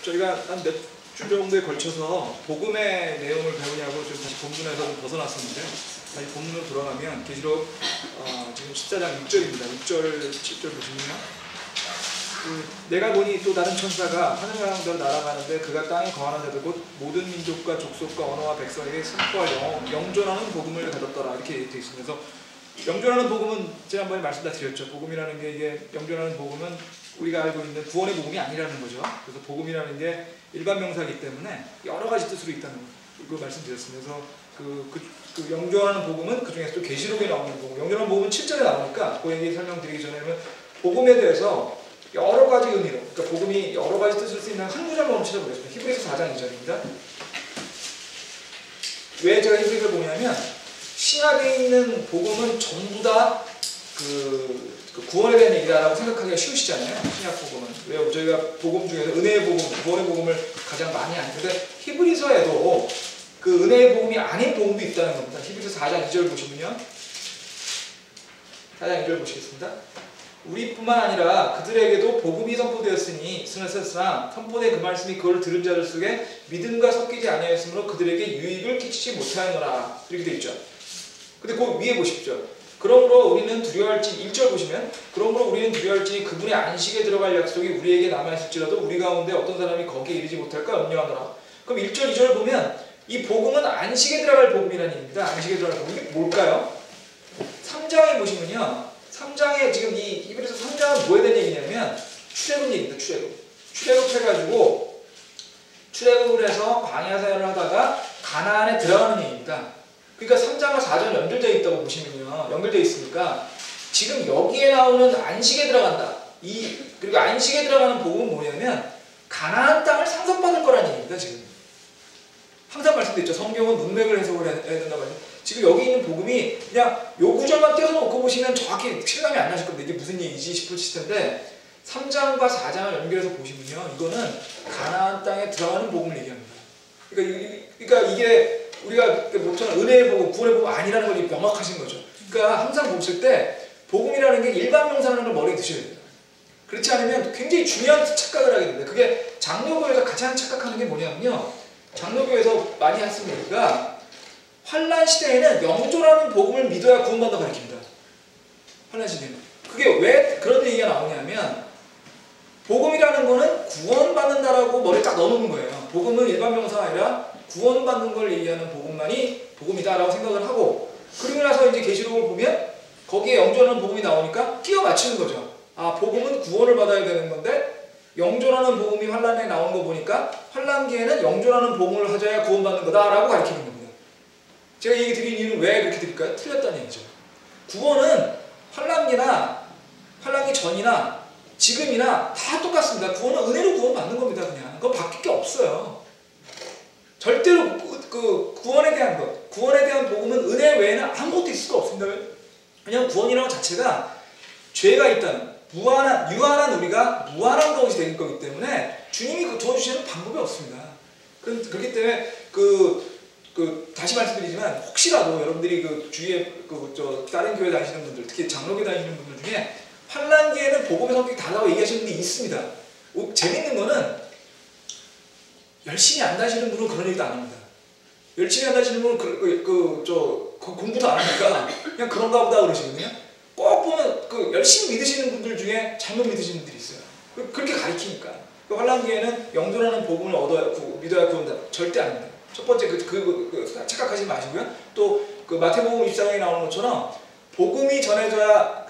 저희가 한 몇 주 정도에 걸쳐서 복음의 내용을 배우냐고 좀 다시 본문에서 좀 벗어났었는데, 다시 본문으로 돌아가면 계시록 지금 14장 6절입니다. 6절, 7절 보시면 내가 보니 또 다른 천사가 하늘 가운데로 날아가는데 그가 땅에 거하는 자들 곧 모든 민족과 족속과 언어와 백성에게 선포할 영존하는 복음을 가졌더라, 이렇게 되어 있습니다. 그래서 영존하는 복음은 지난번에 말씀 다 드렸죠. 복음이라는 게, 이게 영존하는 복음은 우리가 알고 있는 구원의 복음이 아니라는 거죠. 그래서 복음이라는 게 일반 명사이기 때문에 여러 가지 뜻으로 있다는 거 말씀드렸습니다. 그래서 그 영존하는 복음은 그 중에서 또 계시록에 나오는 복음, 영존하는 복음은 7절에 나오니까 그 얘기 설명드리기 전에는 복음에 대해서 여러 가지 의미로, 그러니까 복음이 여러 가지 뜻을 쓰는 한 구절만 찾아보겠습니다. 히브리서 4장 2절입니다. 왜 제가 히브리서를 보냐면, 신약에 있는 복음은 전부 다 그 구원에 대한 얘기다라고 생각하기가 쉬우시잖아요. 신약 복음은. 왜 저희가 복음 중에서 은혜의 복음, 구원의 복음을 가장 많이 하는데, 히브리서에도 그 은혜의 복음이 아닌 복음도 있다는 겁니다. 히브리서 4장 2절 보시면요. 4장 2절 보시겠습니다. 우리뿐만 아니라 그들에게도 복음이 선포되었으니 선포된 그 말씀이 그걸 들은 자들 속에 믿음과 섞이지 아니하였으므로 그들에게 유익을 끼치지 못하였노라, 이렇게 되어 있죠. 근데 그 위에 보십시오. 그러므로 우리는 두려워할지, 1절 보시면, 그러므로 우리는 두려워할지 그분의 안식에 들어갈 약속이 우리에게 남아있을지라도 우리 가운데 어떤 사람이 거기에 이르지 못할까 염려하노라. 그럼 1절 2절 보면 이 복음은 안식에 들어갈 복음이라는 얘기입니다. 안식에 들어갈 복음이 뭘까요? 3장에 보시면요, 3장에 지금 이 히브리서 3장은 뭐에 대한 얘기냐면 출애굽 얘기입니다. 출애굽 해가지고 출애굽을 해서 광야 사역을 하다가 가나안에 들어가는 얘기입니다. 그러니까 3장과 4장 연결되어 있다고 보시면요, 연결되어 있으니까 지금 여기에 나오는 안식에 들어간다, 그리고 안식에 들어가는 복음은 뭐냐면 가나안 땅을 상속받을 거라는 얘기입니다. 지금 항상 말씀드렸죠. 성경은 문맥을 해석을 해야 된다고 하죠. 지금 여기 있는 복음이 그냥 요 구절만 떼서 놓고 보시면 정확히 실감이 안 나실 겁니다. 이게 무슨 얘기지 싶으실 텐데, 3장과 4장을 연결해서 보시면요, 이거는 가나안 땅에 들어가는 복음을 얘기합니다. 그러니까 이게 우리가 보통 은혜의 복음, 구원의 복음 아니라는 걸 명확하신 거죠. 그러니까 항상 보실 때 복음이라는 게 일반 명사라는 걸 머리에 드셔야 됩니다. 그렇지 않으면 굉장히 중요한 착각을 하게 됩니다. 그게 장로교에서 가장 착각하는 게 뭐냐면요, 장로교에서 많이 하시는 얘기가 환란 시대에는 영조라는 복음을 믿어야 구원받는다고 가르칩니다. 환란 시대는. 그게 왜 그런 얘기가 나오냐면, 복음이라는 거는 구원받는다라고 머리에 딱 넣어놓는 거예요. 복음은 일반 명사가 아니라 구원받는 걸 얘기하는 복음만이 복음이다라고 생각을 하고, 그러고 나서 이제 계시록을 보면 거기에 영존하는 복음이 나오니까 끼워 맞추는 거죠. 아, 복음은 구원을 받아야 되는 건데 영존하는 복음이 환란에 나오는 거 보니까 환란기에는 영존하는 복음을 하셔야 구원받는 거다라고 가르치는 겁니다. 제가 이 얘기 드린 이유는 왜 그렇게 드릴까요? 틀렸다는 얘기죠. 구원은 환란기 전이나 지금이나 다 똑같습니다. 구원은 은혜로 구원받는 겁니다. 그냥 그거 바뀔 게 없어요. 절대로 그 구원에 대한 복음은 은혜 외에는 아무것도 있을 수가 없습니다. 그냥 구원이라는 자체가 죄가 있다는, 유한한 우리가 무한한 것이 되는 거기 때문에 주님이 도와주시는 방법이 없습니다. 그렇기 때문에 다시 말씀드리지만, 혹시라도 여러분들이 그 주위에 다른 교회 다니시는 분들, 특히 장로교 다니시는 분들 중에 환란기에는 복음의 성격이 다르다고 얘기하시는 분이 있습니다. 재밌는 거는 열심히 안 다니시는 분은 그런 얘기도 안 합니다. 열심히 안 다니시는 분은 공부도 안 하니까 그냥 그런가 보다 그러시거든요. 꼭 보면 열심히 믿으시는 분들 중에 잘못 믿으시는 분들이 있어요. 그렇게 가르치니까. 환란기에는 영존하는 복음을 믿어야 구원다. 절대 아닙니다. 첫 번째 착각하지 마시고요. 또 마태복음 24장에 나오는 것처럼 복음이 전해져야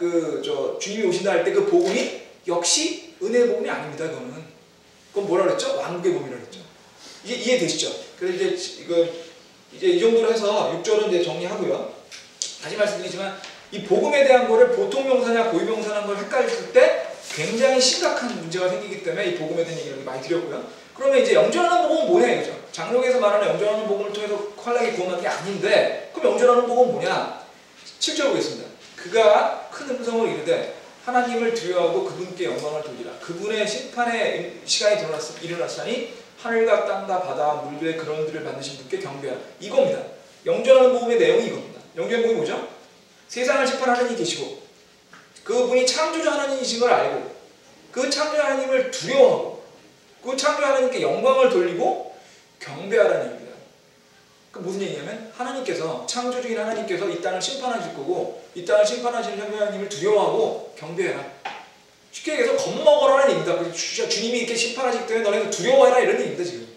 주님이 오신다 할 때 그 복음이 역시 은혜의 복음이 아닙니다. 그건 뭐라 그랬죠? 왕국의 복음이라고 그랬죠. 이해되시죠? 그래서 이제 이 정도로 해서 6절은 이제 정리하고요. 다시 말씀드리지만, 이 복음에 대한 거를 보통 명사냐 고유 명사라는 걸 헷갈릴 때 굉장히 심각한 문제가 생기기 때문에 이 복음에 대한 얘기를 많이 드렸고요. 그러면 이제 영존하는 복음은 뭐냐 이거죠. 장로교에서 말하는 영존하는 복음을 통해서 환란에 구원받는 게 아닌데, 그럼 영존하는 복음은 뭐냐? 7절 보겠습니다. 그가 큰 음성을 이르되 하나님을 두려워하고 그분께 영광을 돌리라. 그분의 심판의 시간이 일어났으니 하늘과 땅과 바다와 물들의 그런들을 만드신 분께 경배하라. 이겁니다. 영존하는 복음의 내용이 이겁니다. 영존하는 복음이 뭐죠? 세상을 심판하는 이분이 계시고, 그분이 창조주 하나님이신 걸 알고, 그 창조주 하나님을 두려워하고, 그 창조 하나님께 영광을 돌리고 경배하라는 얘기입니다. 그 무슨 얘기냐면 하나님께서 창조주인 하나님께서 이 땅을 심판하실 거고 이 땅을 심판하시는 하나님을 두려워하고 경배해라. 쉽게 얘기해서 겁먹어라는 얘기입니다. 주님이 이렇게 심판하시기 때문에 너네는 두려워해라 이런 얘기입니다 지금.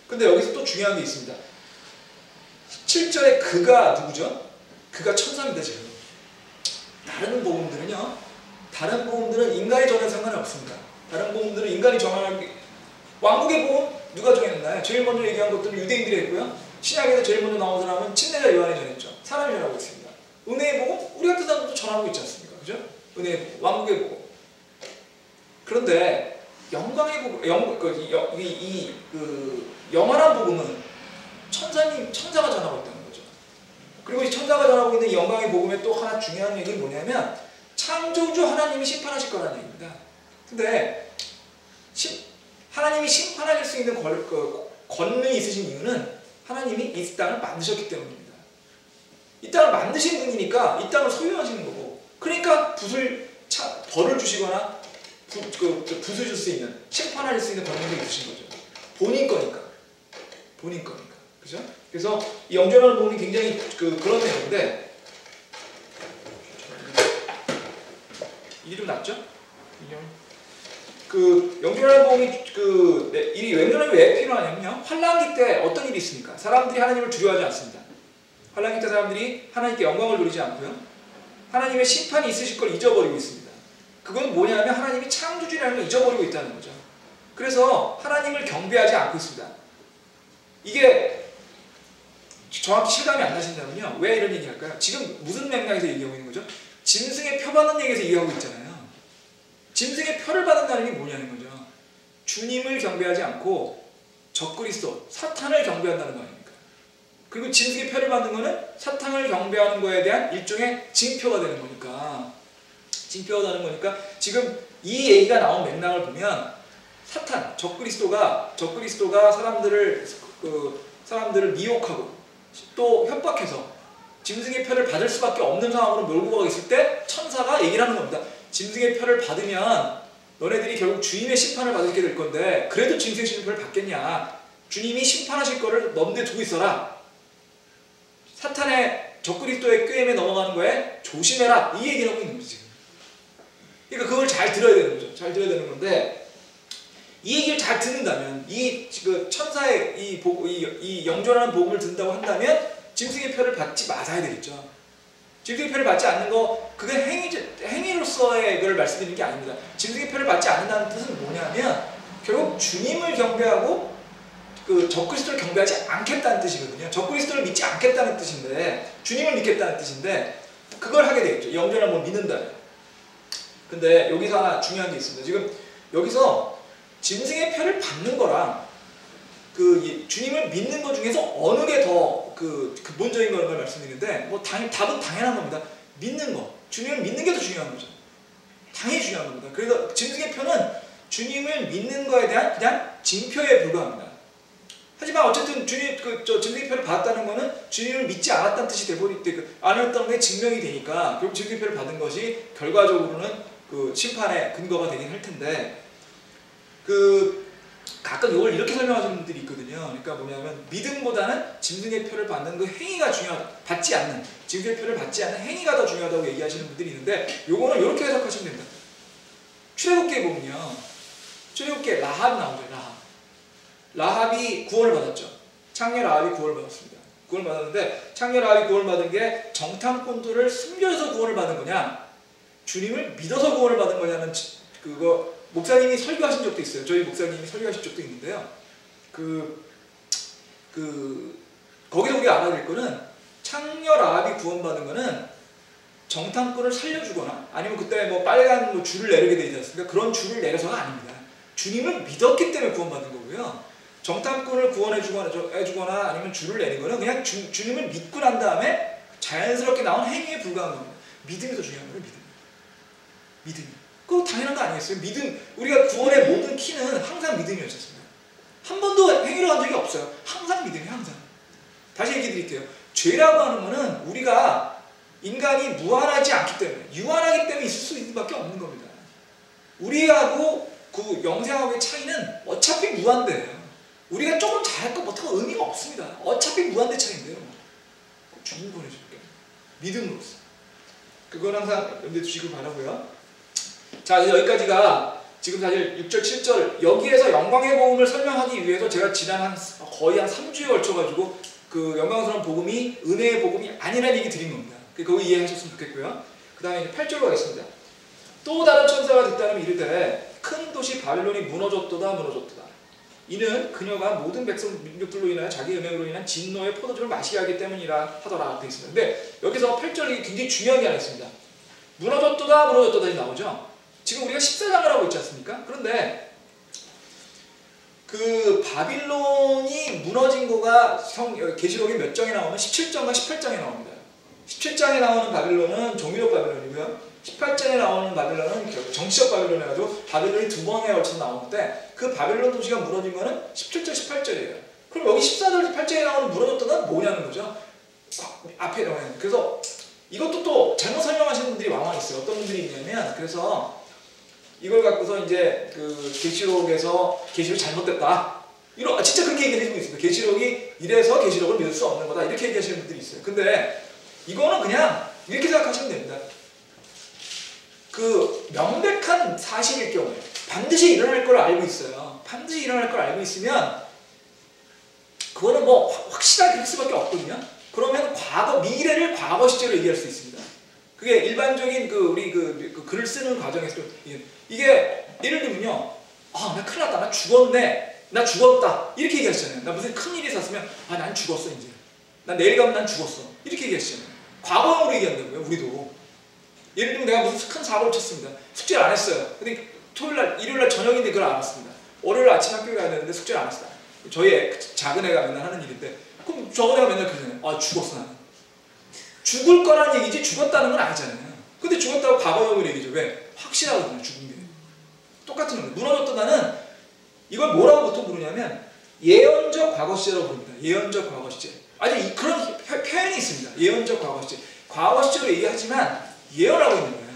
근데 여기서 또 중요한 게 있습니다. 7절에 그가 누구죠? 그가 천사입니다 지금. 다른 복음들은요. 다른 복음들은 인간이 정한 상관이 없습니다. 다른 복음들은 인간이 정한 왕국의 복음 누가 정했나요? 제일 먼저 얘기한 것들은 유대인들이 했고요. 신약에서 제일 먼저 나온 사람은 침례자 요한이 전했죠. 사람이 전하고 있습니다. 은혜의 복음 우리 같은 사람들도 전하고 있지 않습니까? 그죠? 은혜의 복음, 왕국의 복음. 그런데 영광의 복음, 영원한 복음은 천사가 전하고 있다는 거죠. 그리고 이 천사가 전하고 있는 영광의 복음의 또 하나 중요한 얘기는 뭐냐면 창조주 하나님이 심판하실 거라는 얘기입니다. 근데 하나님이 심판하실 수 있는 권능이 있으신 이유는 하나님이 이 땅을 만드셨기 때문입니다. 이 땅을 만드신 분이니까 이 땅을 소유하시는 거고, 그러니까 벌을 주시거나 붓을 줄 수 있는, 심판할 수 있는 권능이 있으신 거죠. 본인 거니까. 그죠? 그래서 이 영존하는 부분이 굉장히 그런 내용인데, 이게 좀 낫죠? 영존하는 부분이 이 영존함이 왜 필요하냐면요. 환난기 때 어떤 일이 있습니까? 사람들이 하나님을 두려워하지 않습니다. 환난기 때 사람들이 하나님께 영광을 누리지 않고요. 하나님의 심판이 있으실 걸 잊어버리고 있습니다. 그건 뭐냐면 하나님이 창조주라는 걸 잊어버리고 있다는 거죠. 그래서 하나님을 경배하지 않고 있습니다. 이게 정확히 실감이 안 나신다면요. 왜 이런 얘기 할까요? 지금 무슨 맥락에서 얘기하고 있는 거죠? 짐승의 표 받는 얘기에서 얘기하고 있잖아요. 짐승의 표를 받는다는 게 뭐냐는 거죠. 주님을 경배하지 않고 적그리스도, 사탄을 경배한다는 거 아닙니까? 그리고 짐승의 표를 받는 거는 사탄을 경배하는 거에 대한 일종의 징표가 되는 거니까, 지금 이 얘기가 나온 맥락을 보면 사탄, 적그리스도가 사람들을 미혹하고 또 협박해서 짐승의 표를 받을 수밖에 없는 상황으로 몰고 가고 있을 때 천사가 얘기를 하는 겁니다. 짐승의 표를 받으면 너네들이 결국 주님의 심판을 받게 될 건데 그래도 짐승의 심판을 받겠냐? 주님이 심판하실 거를 너네 두고 있어라. 사탄의 적그리스도의 꾀임에 넘어가는 거에 조심해라. 이 얘기를 하고 있는 거지 지금. 그러니까 그걸 잘 들어야 되는 거죠. 잘 들어야 되는 건데 이 얘기를 잘 듣는다면, 천사의 이 영존하는 복음을 듣는다고 한다면 짐승의 표를 받지 말아야 되겠죠. 짐승의 표를 받지 않는 거, 그게 행위로서의 걸 말씀드리는 게 아닙니다. 짐승의 표를 받지 않는다는 뜻은 뭐냐면 결국 주님을 경배하고 적그리스도를 경배하지 않겠다는 뜻이거든요. 적그리스도를 믿지 않겠다는 뜻인데, 주님을 믿겠다는 뜻인데 그걸 하게 되겠죠. 영존한 걸 믿는다면. 근데 여기서 하나 중요한 게 있습니다. 지금 여기서 짐승의 표를 받는 거랑 주님을 믿는 것 중에서 어느 게 더 근본적인 걸 말씀드리는데, 답은 당연한 겁니다. 믿는 거. 주님을 믿는 게 더 중요한 거죠. 당연히 중요한 겁니다. 그래서 짐승의 표는 주님을 믿는 거에 대한 그냥 징표에 불과합니다. 하지만 어쨌든 짐승의 표를 받았다는 거는 주님을 믿지 않았다는 뜻이 않았다는 게 증명이 되니까 결국 짐승의 표를 받은 것이 결과적으로는 심판의 근거가 되긴 할 텐데, 가끔 이걸 이렇게 설명하시는 분들이 있거든요. 그러니까 뭐냐면 믿음보다는 짐승의 표를 받는 그 행위가 중요하다. 짐승의 표를 받지 않는 행위가 더 중요하다고 얘기하시는 분들이 있는데, 요거는 이렇게 해석하시면 됩니다. 출애굽기에 보면요. 출애굽기에 라합 나오죠. 라합이 구원을 받았죠. 창녀 라합이 구원을 받았습니다. 구원을 받았는데 창녀 라합이 구원을 받은 게 정탐꾼들을 숨겨서 구원을 받은 거냐, 주님을 믿어서 구원을 받은 거냐는 목사님이 설교하신 적도 있어요. 저희 목사님이 설교하신 적도 있는데요. 거기서 우리가 알아야 될 거는 창녀 라합이 구원받은 거는 정탐꾼을 살려주거나 아니면 그때 빨간 줄을 내리게 되지 않습니까? 그런 줄을 내려서가 아닙니다. 주님을 믿었기 때문에 구원받은 거고요. 정탐꾼을 구원해주거나 아니면 줄을 내는 거는 그냥 주님을 믿고 난 다음에 자연스럽게 나온 행위에 불과한 겁니다. 믿음이 더 중요한 거예요. 믿음이. 그거 당연한 거 아니겠어요? 우리가 구원의 모든 키는 항상 믿음이었습니다. 한 번도 행위를 한 적이 없어요. 항상 믿음이, 항상. 다시 얘기 드릴게요. 죄라고 하는 거는 우리가 인간이 무한하지 않기 때문에, 유한하기 때문에 있을 수 있는 밖에 없는 겁니다. 우리하고 영생하고의 차이는 어차피 무한대예요. 우리가 조금 잘할 것 못하고 의미가 없습니다. 어차피 무한대 차인데요. 주님 보내줄게. 믿음으로써. 그건 항상 염두에 두시길 바라고요. 자, 여기까지가 지금 사실 6절, 7절 여기에서 영광의 복음을 설명하기 위해서 제가 지난 거의 한 3주에 걸쳐가지고 그 영광스러운 복음이 은혜의 복음이 아니라는 얘기 드린 겁니다. 그거 이해하셨으면 좋겠고요. 그 다음에 8절로 가겠습니다. 또 다른 천사가 듣다는 이르되 큰 도시 바빌론이 무너졌도다 무너졌도다. 이는 그녀가 모든 백성 민족들로 인하여 자기 음행으로 인한 진노의 포도주를 마시게 하기 때문이라 하더라 되어 있습니다. 근데 여기서 8절이 굉장히 중요한 게 하나 있습니다. 무너졌도다 무너졌도다 나오죠. 지금 우리가 14장을 하고 있지 않습니까? 그런데 그 바빌론이 무너진 거가 계시록에 몇 장에 나오면 17장과 18장에 나옵니다. 17장에 나오는 바빌론은 종교적 바빌론이고요. 18장에 나오는 바빌론은 정치적 바빌론 해가지고 바빌론이 두 번에 걸쳐서 나오는데 그 바빌론 도시가 무너진 거는 17절, 18절이에요. 그럼 여기 14절, 18장에 나오는 무너졌다가 뭐냐는 거죠. 앞에 나와요. 그래서 이것도 또 잘못 설명하시는 분들이 왕왕 있어요. 어떤 분들이 있냐면 그래서 이걸 갖고서 이제 그 계시록에서 계시록이 잘못됐다. 진짜 그렇게 얘기해주고 있습니다. 계시록이 이래서 계시록을 믿을 수 없는 거다. 이렇게 얘기하시는 분들이 있어요. 근데 이거는 그냥 이렇게 생각하시면 됩니다. 그 명백한 사실일 경우에 반드시 일어날 걸 알고 있어요. 반드시 일어날 걸 알고 있으면 그거는 뭐 확실하게 할 수밖에 없거든요. 그러면 미래를 과거 시제로 얘기할 수 있습니다. 그게 일반적인 우리 글을 쓰는 과정에서 이게 예를 들면요. 나 큰일 났다. 나 죽었네. 나 죽었다. 이렇게 얘기하시잖아요. 나 무슨 큰일이 있었으면 난 죽었어 이제. 난 내일 가면 난 죽었어. 이렇게 얘기하시잖아요. 과거형으로 얘기한다고요. 우리도. 예를 들면 내가 무슨 큰 사고를 쳤습니다. 숙제를 안 했어요. 근데 일요일날 저녁인데 그걸 안 왔습니다. 월요일 아침 학교에 가야 되는데 숙제를 안 했어요. 저희 작은 애가 맨날 하는 일인데 그럼 저건 애가 맨날 그러잖아요. 죽었어 나는. 죽을 거라는 얘기지 죽었다는 건 아니잖아요. 근데 죽었다고 과거형으로 얘기죠. 왜? 확실하거든요. 죽은 게. 똑같은 겁니다. 무너졌다는 이걸 뭐라고 보통 부르냐면 예언적 과거 시제라고 부릅니다. 예언적 과거 시제. 아주 그런 표현이 있습니다. 예언적 과거 시제. 과거 시제로 얘기하지만 예언하고 있는 거예요.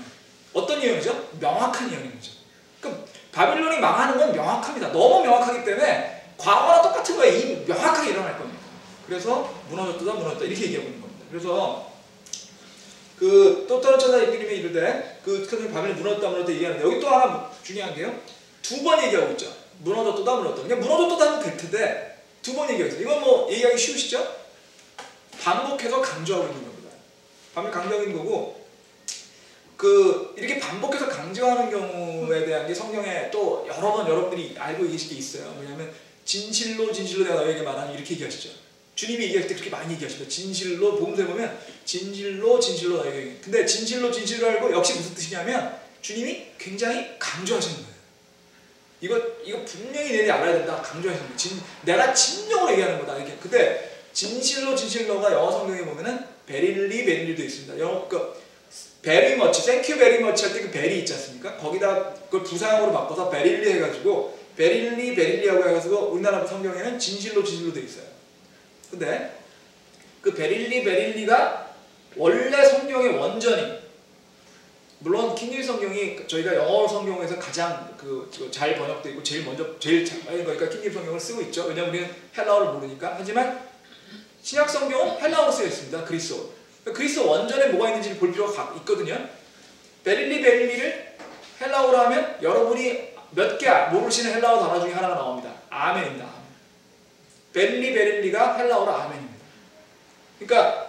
어떤 예언이죠? 명확한 예언인 거죠. 그럼 바빌론이 망하는 건 명확합니다. 너무 명확하기 때문에 과거랑 똑같은 거예요. 이미 명확하게 일어날 겁니다. 그래서 무너졌다 이렇게 얘기하고 있는 겁니다. 그래서 또 다른 천사 이름이 이르되 그 바빌론이 무너졌다 얘기하는데 여기 또 하나 중요한 게요. 두 번 얘기하고 있죠. 무너졌다. 그냥 무너졌다 하면 될 텐데 두 번 얘기하고 있어요. 이건 뭐 얘기하기 쉬우시죠? 반복해서 강조하고 있는 겁니다. 강조하고 있는 거고 이렇게 반복해서 강조하는 경우에 대한 게 성경에 또 여러 번 여러분들이 알고 계실 게 있어요. 뭐냐면 진실로 내가 너에게 말하니 이렇게 얘기하시죠. 주님이 얘기할 때 그렇게 많이 얘기하십니다. 진실로 복음서에 보면 진실로 너에게. 근데 진실로 알고 역시 무슨 뜻이냐면 주님이 굉장히 강조하시는 거예요. 이거 분명히 내리 알아야 된다. 강조하시는 거예요. 내가 진정으로 얘기하는 거다. 이렇게. 근데 진실로가 영어 성경에 보면은 베릴리도 있습니다. 영어 very much, thank you very much 할 때 그 very 있지 않습니까? 거기다 그걸 부사형으로 바꿔서 베릴리 해가지고 베릴리하고 해가지고 우리나라 성경에는 진실로 돼 있어요. 근데 그 베릴리가 원래 성경의 원전이 물론 킹제임스 성경이 저희가 영어 성경에서 가장 잘 번역되어 있고 제일 잘 그러니까 킹제임스 성경을 쓰고 있죠. 왜냐면 우리는 헬라어를 모르니까. 하지만 신약 성경은 헬라어로 쓰여 있습니다. 그리스어. 그리스 원전에 뭐가 있는지 볼 필요가 있거든요. 베릴리를 헬라어로 하면 여러분이 몇 개 모르시는 헬라어 단어 중에 하나가 나옵니다. 아멘입니다. 베릴리가 헬라어로 아멘입니다. 그러니까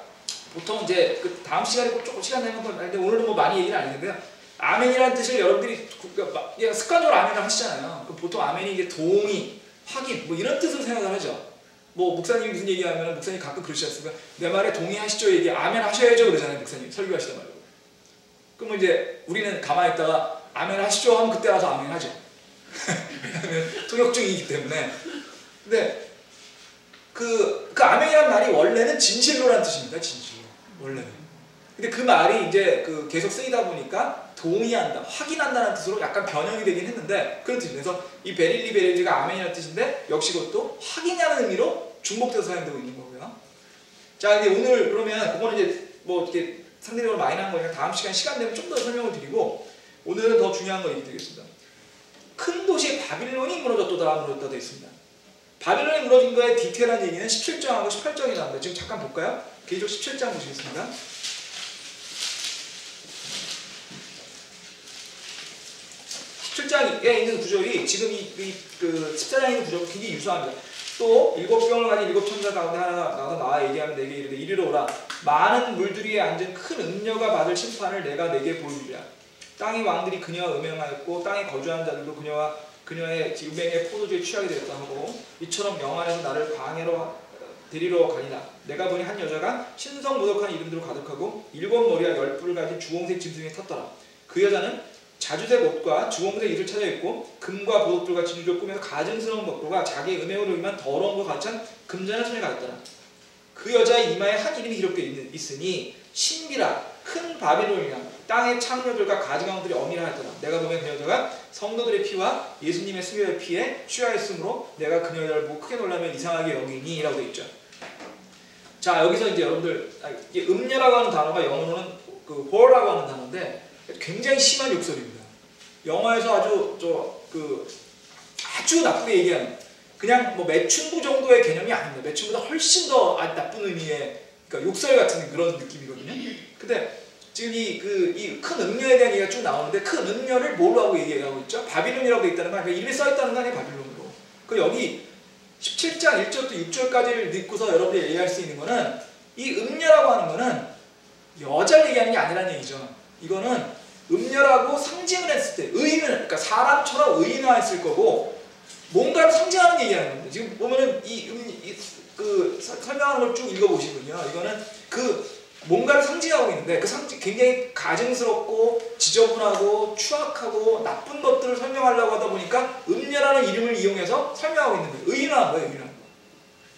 보통 이제 다음 시간에 꼭 조금 시간 내면 하는데 오늘은 뭐 많이 얘기는 안 했는데요. 아멘이라는 뜻을 여러분들이 그냥 습관적으로 아멘을 하시잖아요. 그럼 보통 아멘이 이게 동의, 확인 뭐 이런 뜻으로 생각을 하죠. 뭐 목사님이 무슨 얘기하면 목사님 가끔 그러시지 않습니까? 내 말에 동의하시죠 얘기 아멘 하셔야죠 그러잖아요. 목사님 설교하시다 말고. 그러면 이제 우리는 가만히 있다가 아멘 하시죠 하면 그때 와서 아멘 하죠. 왜냐하면 통역중이기 때문에. 근데 그 아멘이라는 말이 원래는 진실로라는 뜻입니다. 진실로 원래는. 근데 그 말이 이제 계속 쓰이다 보니까 동의한다, 확인한다는 뜻으로 약간 변형이 되긴 했는데 그런 뜻입니다. 그래서 이 베릴리가 아멘이라는 뜻인데 역시 그것도 확인하는 의미로 중복돼서 사용되고 있는 거고요. 자, 근데 오늘 그러면 그거는 이제 뭐 이렇게 상대적으로 많이 난 거니까 다음 시간 되면 좀 더 설명을 드리고 오늘은 더 중요한 거 얘기 드리겠습니다. 큰 도시 바빌론이 무너졌다 되어 있습니다. 바빌론이 무너진 거에 디테일한 얘기는 17장하고 18장이 나옵니다. 지금 잠깐 볼까요? 계속 17장 보시겠습니다. 17장에 있는 구절이 지금 그 14장에 있는 구절과 굉장히 유사합니다. 또 7병을 가진 7천사 가운데 하나 나와서 나와 얘기하면 내게 이르되 이리로 오라. 많은 물들 위에 앉은 큰 음녀가 받을 심판을 내가 내게 보여주리라. 땅의 왕들이 그녀와 음행하였고 땅에 거주하는 자들도 그녀의 음행의 포도주에 취하게 되었다 하고 이처럼 영안에서 나를 광야로 데리러 가니라. 내가 보니 한 여자가 신성모독한 이름들로 가득하고 7머리와 10뿔을 가진 주홍색 짐승에 탔더라. 그 여자는 자주색 옷과 주홍색 이를 차려 입고 금과 보석들과 진주를 꾸며서 가증스러운 것들과 자기의 음행으로 인한 더러운 것 같이 한 금잔을 손에 가졌더라. 그 여자의 이마에 한 이름이 기록되어 있으니 신비라 큰 바빌론이라 땅의 창녀들과 가증왕들이 어미라 하였더라. 내가 보면 그 여자가 성도들의 피와 예수님의 수혈의 피에 취하였으므로 내가 그녀를 보고 크게 놀라며 이상하게 여기니 라고 되어 있죠. 자, 여기서 이제 여러분들 음녀라고 하는 단어가 영어로는 그 whore라고 하는 단어인데 굉장히 심한 욕설입니다. 영어에서 아주 나쁘게 얘기하는 그냥 뭐 매춘부 정도의 개념이 아닙니다. 매춘부보다 훨씬 더 나쁜 의미의 그러니까 욕설 같은 그런 느낌이거든요. 근데 지금 이 큰 음녀에 대한 얘기가 쭉 나오는데 큰 음녀를 뭘로 하고 얘기하고 있죠? 바빌론이라고 되어 있다는 건 그러니까 이름이 써있다는 거 아니에요? 바빌론으로. 그 여기 17장 1절부터 6절까지를 읽고서 여러분들이 얘기할 수 있는 거는 이 음녀라고 하는 거는 여자를 얘기하는 게 아니라는 얘기죠. 이거는 음녀라고 상징을 했을 때 의인을 그러니까 사람처럼 의인화했을 거고 뭔가를 상징하는 얘기하는 겁니다. 지금 보면은 그 설명하는 걸 쭉 읽어보시군요. 이거는 그 뭔가를 상징하고 있는데 그 상징 굉장히 가증스럽고 지저분하고 추악하고 나쁜 것들을 설명하려고 하다 보니까 음녀라는 이름을 이용해서 설명하고 있는 거예요. 의인화한 거예요. 의인화한 거.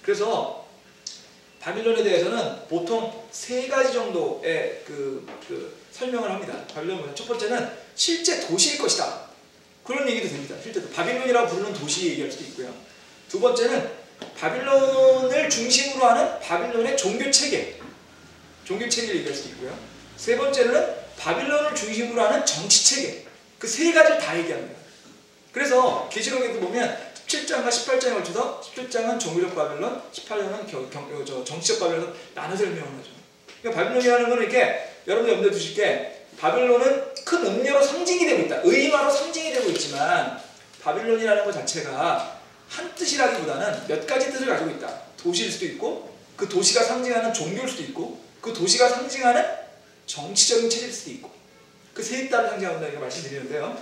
그래서 바빌론에 대해서는 보통 3가지 정도의 설명을 합니다. 바빌론은 첫 번째는 실제 도시일 것이다. 그런 얘기도 됩니다. 실제 바빌론이라고 부르는 도시 얘기할 수도 있고요. 두 번째는 바빌론을 중심으로 하는 바빌론의 종교체계를 얘기할 수도 있고요. 세 번째는 바빌론을 중심으로 하는 정치체계. 그 3가지를 다 얘기합니다. 그래서 계시록에도 보면 17장과 18장에 걸쳐서 17장은 종교적 바빌론, 18장은 정치적 바빌론 나눠서 설명을 하죠. 그러니까 바빌론이라는 건 이렇게 여러분들 염두에 두실 게 바빌론은 큰 음료로 상징이 되고 있다. 의인화로 상징이 되고 있지만 바빌론이라는 것 자체가 한 뜻이라기보다는 몇 가지 뜻을 가지고 있다. 도시일 수도 있고 그 도시가 상징하는 종교일 수도 있고 그 도시가 상징하는 정치적인 체제일 수도 있고 그 세 딸을 상징한다 이렇게 말씀드리는데요.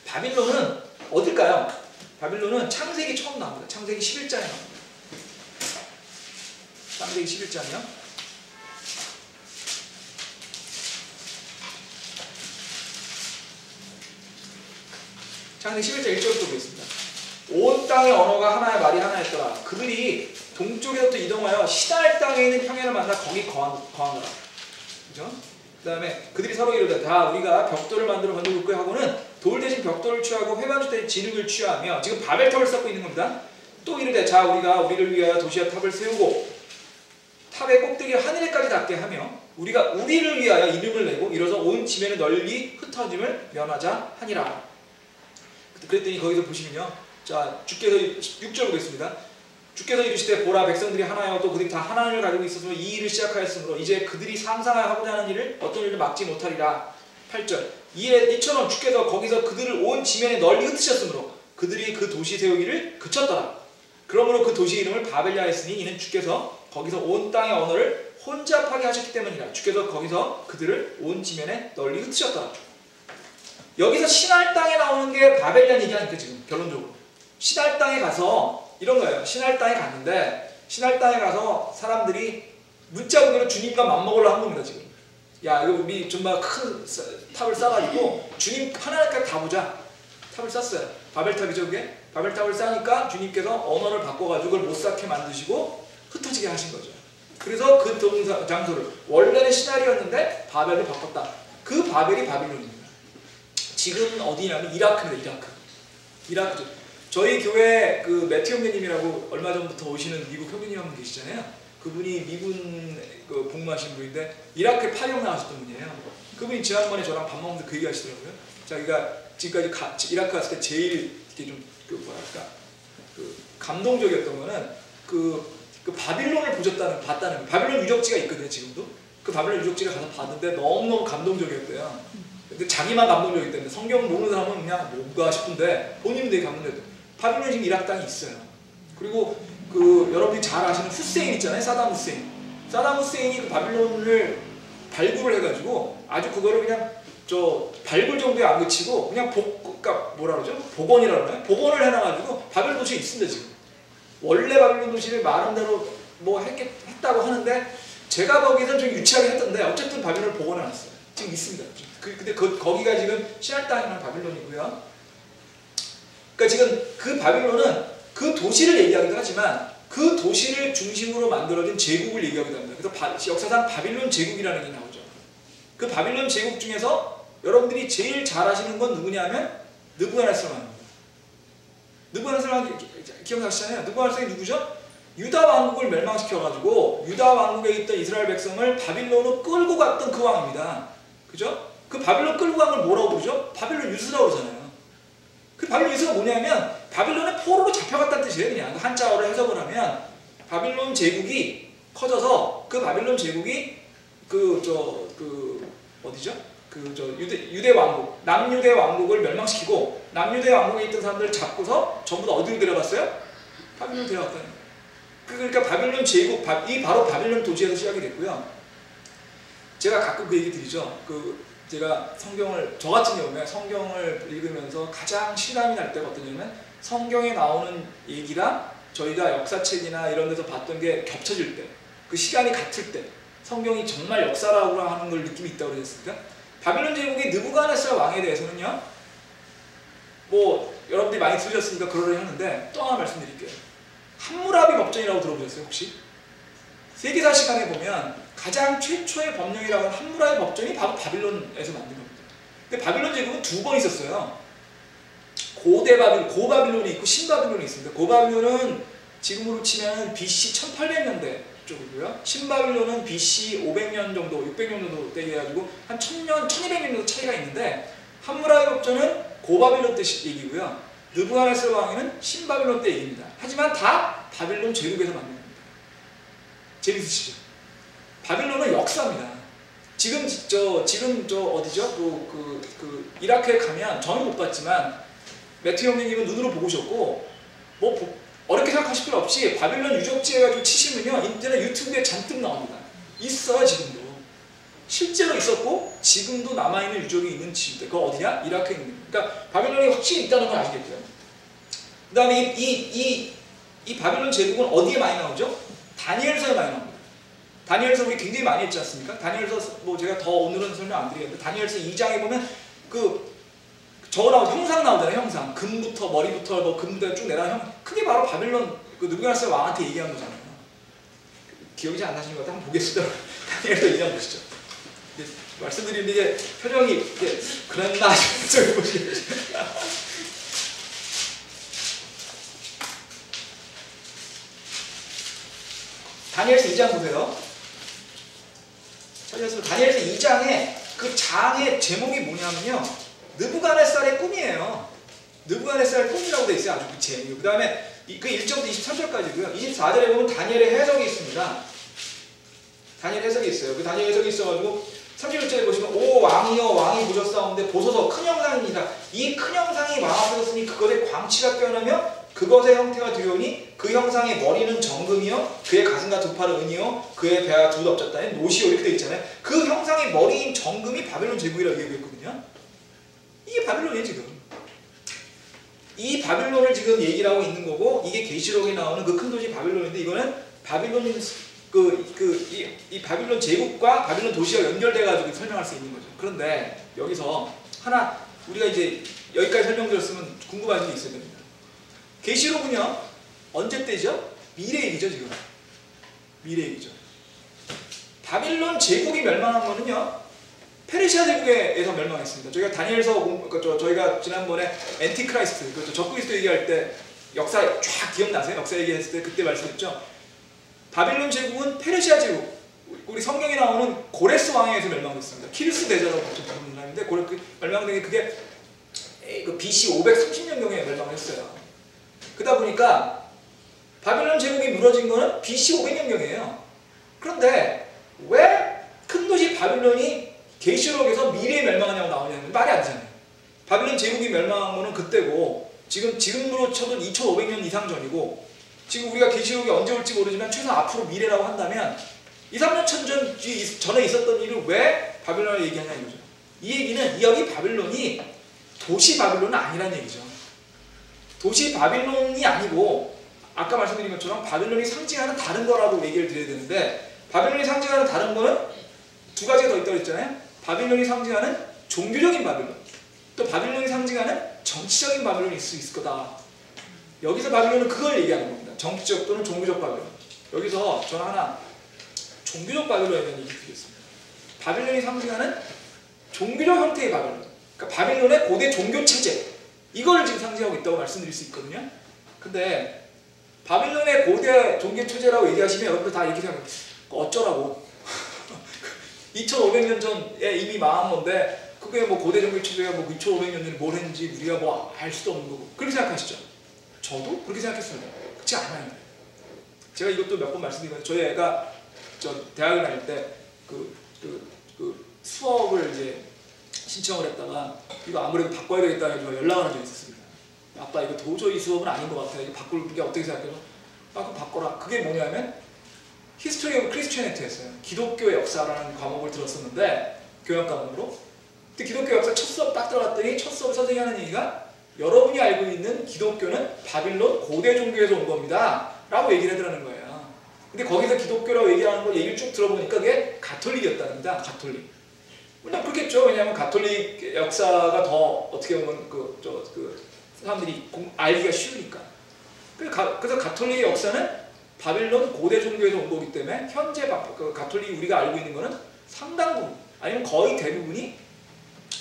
바빌론은 어딜까요? 바빌론은 창세기 처음 나옵니다. 창세기 11장에 나옵니다. 창세기 11장이요. 창세기 11장 1절부터 보겠습니다. 온 땅의 언어가 하나의 말이 하나였더라. 그들이 동쪽에서부터 이동하여 시날 땅에 있는 평야를 만나 거기 거하노라. 그죠? 그 다음에 그들이 서로 이르되 다 우리가 벽돌을 만들어 건져 굽게 하고는 돌 대신 벽돌을 취하고 회반주 대신 진흙을 취하며 지금 바벨탑을 쌓고 있는 겁니다. 또 이르되 자 우리가 우리를 위하여 도시와 탑을 세우고 탑의 꼭대기를 하늘에까지 닿게 하며 우리가 우리를 위하여 이름을 내고 이로써 온 지면에 널리 흩어짐을 면하자 하니라. 그랬더니 거기서 보시면요. 자 주께서 6절 보겠습니다. 주께서 이르시되 보라 백성들이 하나여 또 그들이 다 하나님을 가지고 있어서 이 일을 시작하였으므로 이제 그들이 상상하고자 하는 일을 어떤 일을 막지 못하리라. 8절 이처럼 주께서 거기서 그들을 온 지면에 널리 흩으셨으므로 그들이 그 도시 세우기를 그쳤더라. 그러므로 그 도시의 이름을 바벨이라 했으니 이는 주께서 거기서 온 땅의 언어를 혼잡하게 하셨기 때문이라. 주께서 거기서 그들을 온 지면에 널리 흩으셨더라. 여기서 시날 땅에 나오는 게 바벨이라는 얘기 아닙니까 지금 결론적으로. 시날 땅에 가서 이런 거예요. 시날 땅에 갔는데 시날 땅에 가서 사람들이 문자 그대로 주님과 맞먹으려고 한 겁니다 지금. 야 이거 우리 정말 큰 탑을 쌓아가지고 주님 하나님까지 다 보자. 탑을 쌓았어요. 바벨탑이죠 그게. 바벨탑을 쌓으니까 주님께서 언어를 바꿔가지고 그걸 못 쌓게 만드시고 흩어지게 하신 거죠. 그래서 그 장소를 원래는 시날이었는데 바벨로 바꿨다. 그 바벨이 바빌론입니다. 지금 어디냐면 이라크입니다. 이라크죠. 저희 교회 그 매튜 형제님이라고 얼마 전부터 오시는 미국 형제님 한 분 계시잖아요. 그분이 미군 복무하신 분인데 이라크에 파병 나가셨던 분이에요. 그분이 지난번에 저랑 밥 먹는데 그 얘기 하시더라고요. 자기가 지금까지 이라크 갔을 때 제일 이렇게 좀 뭐랄까 감동적이었던 거는 그 바빌론을 봤다는 바빌론 유적지가 있거든요. 지금도 그 바빌론 유적지를 가서 봤는데 너무너무 감동적이었대요. 근데 자기만 감동적이기 때문에 성경을 모르는 사람은 그냥 뭔가 싶은데 본인은 되게 감동적이었대요. 바빌론에 지금 이라크 땅이 있어요. 그리고 여러분이 잘 아시는 후세인 있잖아요. 사담 후세인이 그 바빌론을 발굴을 해가지고 아주 그거를 그냥 발굴 정도에 안 그치고 그냥 그러니까 뭐라 그러죠? 복원이라고 그러나요? 복원을 해놔가지고 바빌론 도시에 있습니다. 지금 원래 바빌론 도시를 말한 대로 뭐 했다고 하는데 제가 보기에는 좀 유치하게 했던데 어쨌든 바빌론을 복원해놨어요. 지금 있습니다. 근데 거기가 지금 신할 땅이라는 바빌론이고요. 그러니까 지금 그 바빌론은 그 도시를 얘기하기도 하지만 그 도시를 중심으로 만들어진 제국을 얘기하기도 합니다. 그래서 역사상 바빌론 제국이라는 게 나오죠. 그 바빌론 제국 중에서 여러분들이 제일 잘 아시는 건 누구냐면 느부갓네살입니다. 느부갓네살 기억나시잖아요. 느부갓네살이 누구죠? 유다 왕국을 멸망시켜가지고 유다 왕국에 있던 이스라엘 백성을 바빌론으로 끌고 갔던 그 왕입니다. 그죠? 그 바빌론 끌고 간 걸 뭐라고 부르죠? 바빌론 유수라고 그러잖아요. 그 바빌론 유수가 뭐냐면 바빌론의 포로로 잡혀갔다는 뜻이에요. 그냥 한자어로 해석을 하면 바빌론 제국이 커져서 그 바빌론 제국이 어디죠? 유대 왕국, 남유대 왕국을 멸망시키고 남유대 왕국에 있던 사람들을 잡고서 전부 다 어디로 데려갔어요? 바빌론 데려갔다는 거예요. 그러니까 바빌론 제국, 이 바로 바빌론 도시에서 시작이 됐고요. 제가 가끔 그 얘기 드리죠. 제가 저같은 경우에 성경을 읽으면서 가장 실감이 날 때가 어떠냐면 성경에 나오는 얘기랑 저희가 역사책이나 이런 데서 봤던 게 겹쳐질 때, 그 시간이 같을 때 성경이 정말 역사라고 하는 걸 느낌이 있다고 그랬으니까 바빌론 제국의 느부갓네살 왕에 대해서는요, 뭐 여러분들이 많이 들으셨으니까 그러려 하는데 또 하나 말씀드릴게요. 함무라비 법전이라고 들어보셨어요 혹시? 세계사 시간에 보면 가장 최초의 법령이라고 하는 함무라비 법전이 바로 바빌론에서 만든 겁니다. 근데 바빌론 제국은 두 번 있었어요. 고바빌론이 있고 신바빌론이 있습니다. 고바빌론은 지금으로 치면 BC 1800년대 쪽이고요. 신바빌론은 BC 500년 정도, 600년 정도 때 해가지고 한 1000년, 1200년 정도 차이가 있는데 함무라비 법전은 고바빌론 때 얘기고요. 느부갓네살 왕에는 신바빌론 때 얘기입니다. 하지만 다 바빌론 제국에서 만든 겁니다. 재밌으시죠? 바빌론은 역사입니다. 지금 어디죠? 이라크에 가면 저는 못 봤지만 매튜 형님은 눈으로 보고 오셨고 뭐 어렵게 생각하실 필요 없이 바빌론 유적지 해가지고 치시면요 인터넷 유튜브에 잔뜩 나옵니다. 있어요. 지금도 실제로 있었고 지금도 남아있는 유적이 있는 지대. 그거 어디냐? 이라크에 있는 겁니다. 그러니까 바빌론이 확실히 있다는 걸 아시겠죠? 그 다음에 이 바빌론 제국은 어디에 많이 나오죠? 다니엘서에 많이 나옵니다. 다니엘서 우리 굉장히 많이 했지 않습니까? 다니엘서 뭐 제가 더 오늘은 설명 안 드리겠는데 다니엘서 2장에 보면 형상 나오잖아요. 형상. 금부터 머리부터 뭐 금부터 쭉 내려가는 그게 바로 바빌론 느부갓네살 왕한테 얘기한 거잖아요. 기억이 잘 안 나시는 것 같아요. 한번 보겠습니다. 다니엘서 2장 보시죠. 말씀드리는데 이게 표정이 이게 그랬나 싶은 보시겠죠. 다니엘서 2장 보세요. 다니엘서 2장에 그 장의 제목이 뭐냐면요. 느부갓네살의 꿈이에요. 느부갓네살의 꿈이라고 되어 있어요. 아주 그 제목. 그 다음에 그 1절부터 23절까지고요. 24절에 보면 다니엘의 해석이 있습니다. 다니엘 해석이 있어요. 그 다니엘 해석이 있어가지고 31절에 보시면 오 왕이여 왕이 보셨사온데 보소서 큰 형상입니다. 이 큰 형상이 왕 앞에 섰으니 그것의 광치가 뛰어나며 그것의 형태가 두려우니 그 형상의 머리는 정금이요 그의 가슴과 두 팔은 은이요 그의 배와 두 덮쳤다니 노시오 이렇게 되어 있잖아요. 그 형상의 머리인 정금이 바빌론 제국이라고 얘기했거든요. 이게 바빌론이에요 지금. 이 바빌론을 지금 얘기를 하고 있는 거고 이게 계시록에 나오는 그 큰 도시 바빌론인데 이거는 바빌론 이 바빌론 제국과 바빌론 도시가 연결돼 가지고 설명할 수 있는 거죠. 그런데 여기서 하나 우리가 이제 여기까지 설명드렸으면 궁금한 점이 있어야 됩니다. 계시록은요 언제 때죠? 미래 얘기죠 지금. 미래 얘기죠. 바빌론 제국이 멸망한 거는요 페르시아 제국에서 멸망했습니다. 저희가 다니엘서 저희가 지난번에 엔티크라이스트 그렇죠 적그리스도 얘기할 때 역사 쫙 기억나세요? 역사 얘기했을 때 그때 말씀했죠. 바빌론 제국은 페르시아 제국 우리 성경에 나오는 고레스 왕에 의해서 멸망됐습니다. 키르스 대제라고 부르는 사람인데 멸망된 게 그게 그 BC 530년경에 멸망을 했어요. 그러다 보니까 바빌론 제국이 무너진 거는 BC 500년경이에요. 그런데 왜 큰 도시 바빌론이 계시록에서 미래에 멸망하냐고 나오냐면 말이 안 되잖아요. 바빌론 제국이 멸망한 거는 그때고 지금으로 쳐도 2500년 이상 전이고 지금 우리가 계시록이 언제 올지 모르지만 최소 앞으로 미래라고 한다면 2, 3년 전에 있었던 일을 왜 바빌론을 얘기하냐 이거죠. 이 얘기는 여기 바빌론이 도시 바빌론은 아니란 얘기죠. 도시 바빌론이 아니고 아까 말씀드린 것처럼 바빌론이 상징하는 다른 거라고 얘기를 드려야 되는데 바빌론이 상징하는 다른 거는 두 가지가 더 있다고 했잖아요. 바빌론이 상징하는 종교적인 바빌론, 또 바빌론이 상징하는 정치적인 바빌론이 있을 수 있을 거다. 여기서 바빌론은 그걸 얘기하는 겁니다. 정치적 또는 종교적 바빌론. 여기서 저는 하나 종교적 바빌론에 대한 얘기 드리겠습니다. 바빌론이 상징하는 종교적 형태의 바빌론, 그러니까 바빌론의 고대 종교 체제, 이걸 지금 상징하고 있다고 말씀드릴 수 있거든요. 근데 바빌론의 고대 종교 체제라고 얘기하시면 여러분들 다 이렇게 생각해요. 어쩌라고? 2500년 전에 이미 망한 건데 그게 뭐 고대 종교 체제가 뭐 2500년 전에 뭘 했는지 우리가 뭐 알 수도 없는 거고 그렇게 생각하시죠? 저도 그렇게 생각했습니다. 그렇지 않아요. 제가 이것도 몇 번 말씀드리거든요. 저희 애가 대학을 다닐 때 수업을 이제 신청을 했다가 이거 아무래도 바꿔야 되겠다 해서 연락을 한 적이 있었습니다. 아빠 이거 도저히 수업은 아닌 것 같아. 이거 바꿀 게 어떻게 생각해요? 아 그럼 바꿔라. 그게 뭐냐면 History of Christianity였어요. 기독교 역사라는 과목을 들었었는데 교양 과목으로. 근데 기독교 역사 첫 수업 딱 들어갔더니 첫 수업 선생님이 하는 얘기가 여러분이 알고 있는 기독교는 바빌론 고대 종교에서 온 겁니다. 라고 얘기를 하더라는 거예요. 근데 거기서 기독교라고 얘기하는 걸 얘기를 쭉 들어보니까 그게 가톨릭이었답니다. 가톨릭. 물론 그렇겠죠. 왜냐하면 가톨릭 역사가 더 어떻게 보면 사람들이 알기가 쉬우니까. 그래서 가톨릭의 역사는 바빌론 고대 종교에서 온 거기 때문에 현재 가톨릭이 우리가 알고 있는 거는 상당 부분 아니면 거의 대부분이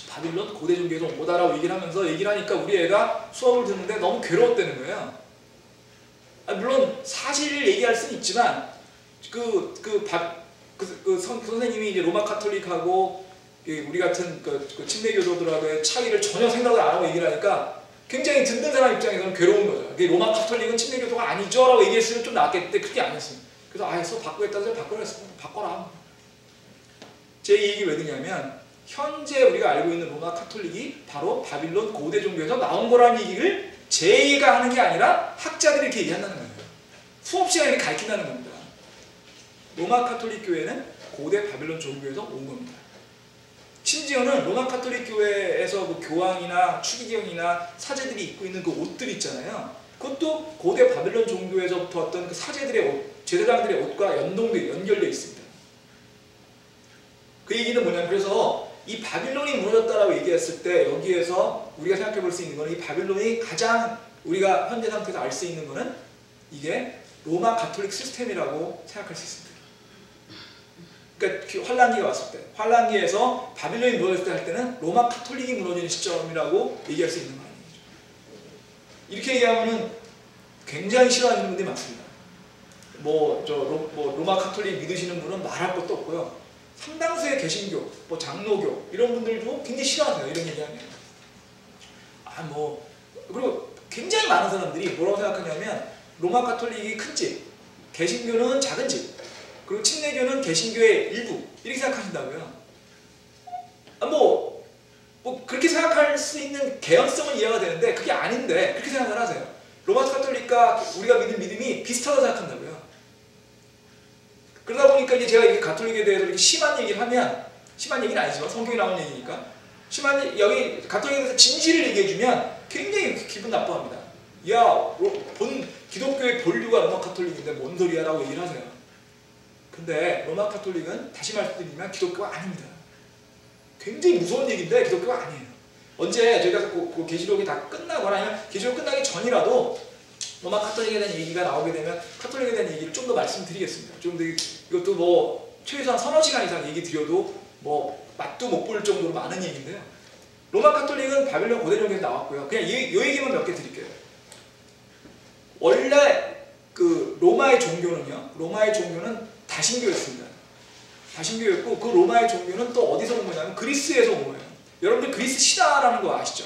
바빌론 고대 종교에서 온 거다라고 얘기를 하면서 얘기를 하니까 우리 애가 수업을 듣는데 너무 괴로웠다는 거예요. 물론 사실을 얘기할 수는 있지만 선생님이 이제 로마 카톨릭하고 우리 같은 침례 교도들하고의 차이를 전혀 생각을 안 하고 얘기를 하니까 굉장히 듣는 사람 입장에서는 괴로운 거죠. 로마 카톨릭은 침례 교도가 아니죠 라고 얘기했으면 좀 낫겠는데 그게 아니었어요. 그래서 수업 바꾸겠다고 해서 바꿔라. 제 얘기 왜 드냐면 현재 우리가 알고 있는 로마 카톨릭이 바로 바빌론 고대 종교에서 나온 거라는 얘기를 제가 하는 게 아니라 학자들이 이렇게 얘기한다는 거예요. 수업 시간에 가르친다는 겁니다. 로마 카톨릭 교회는 고대 바빌론 종교에서 온 겁니다. 심지어는 로마 카톨릭 교회에서 교황이나 추기경이나 사제들이 입고 있는 그 옷들 있잖아요. 그것도 고대 바빌론 종교에서부터 왔던 그 사제들의 옷, 제사장들의 옷과 연결되어 있습니다. 그 얘기는 뭐냐면 그래서 이 바빌론이 무너졌다라고 얘기했을 때 여기에서 우리가 생각해 볼 수 있는 거는 이 바빌론이 가장 우리가 현재 상태에서 알 수 있는 거는 이게 로마 가톨릭 시스템이라고 생각할 수 있습니다. 그러니까 환란기가 왔을 때, 환란기에서 바빌론이 무너졌을 때 할 때는 로마 카톨릭이 무너지는 시점이라고 얘기할 수 있는 거 아니에요. 이렇게 얘기하면은 굉장히 싫어하는 분들이 많습니다. 로마 카톨릭 믿으시는 분은 말할 것도 없고요. 상당수의 개신교, 장로교 이런 분들도 굉장히 싫어하세요. 이런 얘기하면. 그리고 굉장히 많은 사람들이 뭐라고 생각하냐면 로마 카톨릭이 큰 집, 개신교는 작은 집, 그리고 침례교는 개신교의 일부 이렇게 생각하신다고요. 그렇게 생각할 수 있는 개연성은 이해가 되는데 그게 아닌데 그렇게 생각을 하세요. 로마 카톨릭과 우리가 믿는 믿음이 비슷하다고 생각한다고요. 그러다 보니까 이제 제가 이렇게 가톨릭에 대해서 이렇게 심한 얘기를 하면 심한 얘기는 아니지만 성경에 나온 얘기니까 여기 가톨릭에 대해서 진실을 얘기해주면 굉장히 기분 나빠합니다. 기독교의 본류가 로마 카톨릭인데 뭔 소리야 라고 얘기를 하세요. 근데 로마 카톨릭은 다시 말씀드리면 기독교가 아닙니다. 굉장히 무서운 얘기인데 기독교가 아니에요. 언제 저희가 그 계시록이 다 끝나거나 아니면 계시록 끝나기 전이라도 로마 카톨릭에 대한 얘기가 나오게 되면 카톨릭에 대한 얘기를 좀 더 말씀드리겠습니다. 좀 더 이것도 최소한 서너 시간 이상 얘기 드려도 맛도 못 볼 정도로 많은 얘기인데요. 로마 카톨릭은 바빌론 고대 종교에서 나왔고요. 그냥 이 얘기만 몇 개 드릴게요. 원래 로마의 종교는 다신교였습니다. 다신교였고 그 로마의 종교는 또 어디서 온 거냐면 그리스에서 온 거예요. 여러분들 그리스 신화라는 거 아시죠?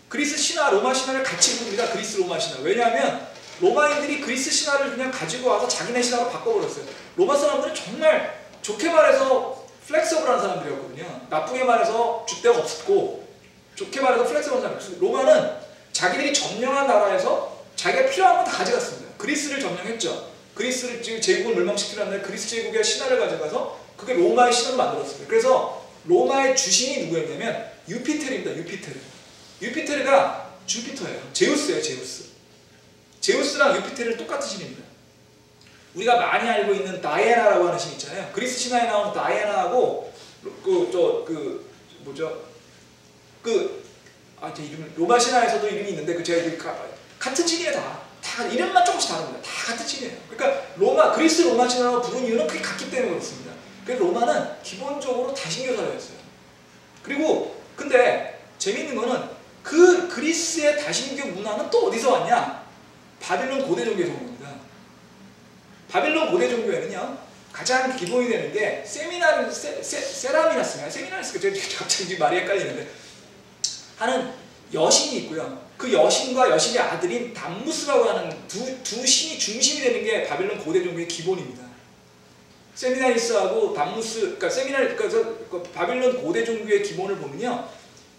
그리스 신화, 로마 신화를 같이 부릅니다. 그리스 로마 신화. 왜냐하면 로마인들이 그리스 신화를 그냥 가지고 와서 자기네 신화로 바꿔버렸어요. 로마 사람들은 정말 좋게 말해서 플렉서블한 사람들이었거든요. 나쁘게 말해서 줏대가 없었고, 좋게 말해서 플렉서블한 사람들. 로마는 자기들이 점령한 나라에서 자기가 필요한 건 다 가져갔습니다. 그리스를 점령했죠. 그리스를 제국을 멸망시키려는 날 그리스 제국의 신화를 가져가서 그게 로마의 신화로 만들었습니다. 그래서 로마의 주신이 누구였냐면 유피테르입니다. 유피테르가 주피터예요. 제우스예요. 제우스랑 유피테르는 똑같은 신입니다. 우리가 많이 알고 있는 다이애나라고 하는 신 있잖아요. 그리스 신화에 나오는 다이애나하고 제 이름 로마 신화에서도 이름이 있는데 같은 신이에요. 다 이름만 조금씩 다릅니다. 다 같은 신이에요. 그러니까 그리스 로마 신화라고 부른 이유는 그게 같기 때문에 그렇습니다. 그래서 로마는 기본적으로 다신교사회였어요. 그리고 근데 재밌는 거는 그 그리스의 다신교 문화는 또 어디서 왔냐? 바빌론 고대 종교에서 온 겁니다. 바빌론 고대 종교에는요, 가장 기본이 되는 게 세라미나스인가요? 제가 갑자기 말이 헷갈리는데 하는 여신이 있고요. 그 여신과 여신의 아들인 담무스라고 하는 두 신이 중심이 되는 게 바빌론 고대 종교의 기본입니다. 세미나리스하고 담무스, 바빌론 고대 종교의 기본을 보면요,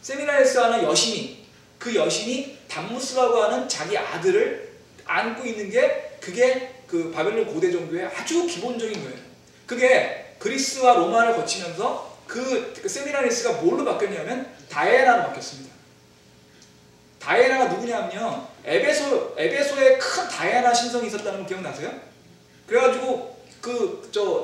세미나리스하는 그 여신이 담무스라고 하는 자기 아들을 안고 있는 게 그게 그 바빌론 고대 종교의 아주 기본적인 거예요. 그게 그리스와 로마를 거치면서 그 세미나리스가 뭘로 바뀌었냐면 다이애나로 바뀌었습니다. 다이애나가 누구냐면요, 에베소에 큰 다이애나 신성이 있었다는 거 기억나세요? 그래가지고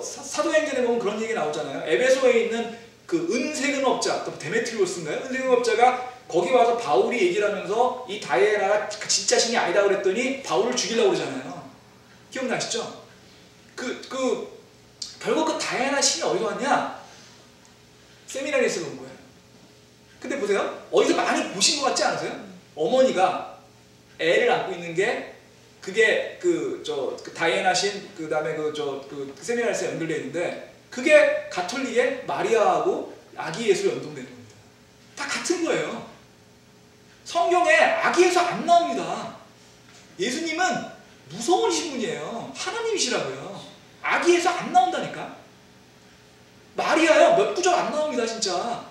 사도행전에 보면 그런 얘기 나오잖아요. 에베소에 있는 그 은세금업자, 데메트리오스인가요? 은세금업자가 거기 와서 바울이 얘기를 하면서 이 다이애나가 진짜 신이 아니다 그랬더니 바울을 죽이려고 그러잖아요. 기억나시죠? 결국 그 다이애나 신이 어디서 왔냐? 세미나리에서 온 거예요. 근데 보세요. 어디서 많이 보신 것 같지 않으세요? 어머니가 애를 안고 있는 게 그게 다이애나 신, 그 다음에 세미나리스에 연결되어 있는데 그게 가톨릭의 마리아하고 아기 예수 연동되는 겁니다. 다 같은 거예요. 성경에 아기 예수 안 나옵니다. 예수님은 무서우신 분이에요. 하나님이시라고요. 아기 예수 안 나온다니까. 마리아요, 몇 구절 안 나옵니다. 진짜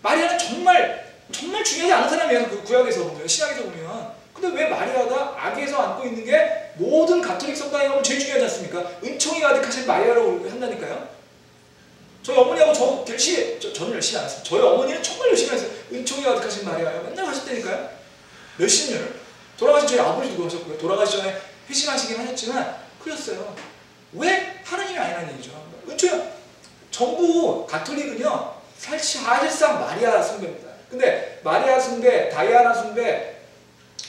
마리아는 정말 중요하지 않은 사람이에요. 그 구약에서 보면, 신약에서 보면. 근데 왜 마리아가 아기에서 안고 있는 게 모든 가톨릭 성당에 가면 제일 중요하지 않습니까? 은총이 가득하신 마리아라고 한다니까요. 저희 어머니하고 저는 열심히 안 했어요. 저희 어머니는 정말 열심히 했어요. 은총이 가득하신 마리아요. 맨날 하셨다니까요. 몇십 년을. 돌아가신 저희 아버지도 그러셨고요. 돌아가시 전에 회심하시긴 하셨지만 그랬어요. 왜? 하나님이 아니라는 얘기죠. 은총이 전부 가톨릭은요, 사실상 마리아 숭배입니다. 근데 마리아 숭배, 다이아나 숭배,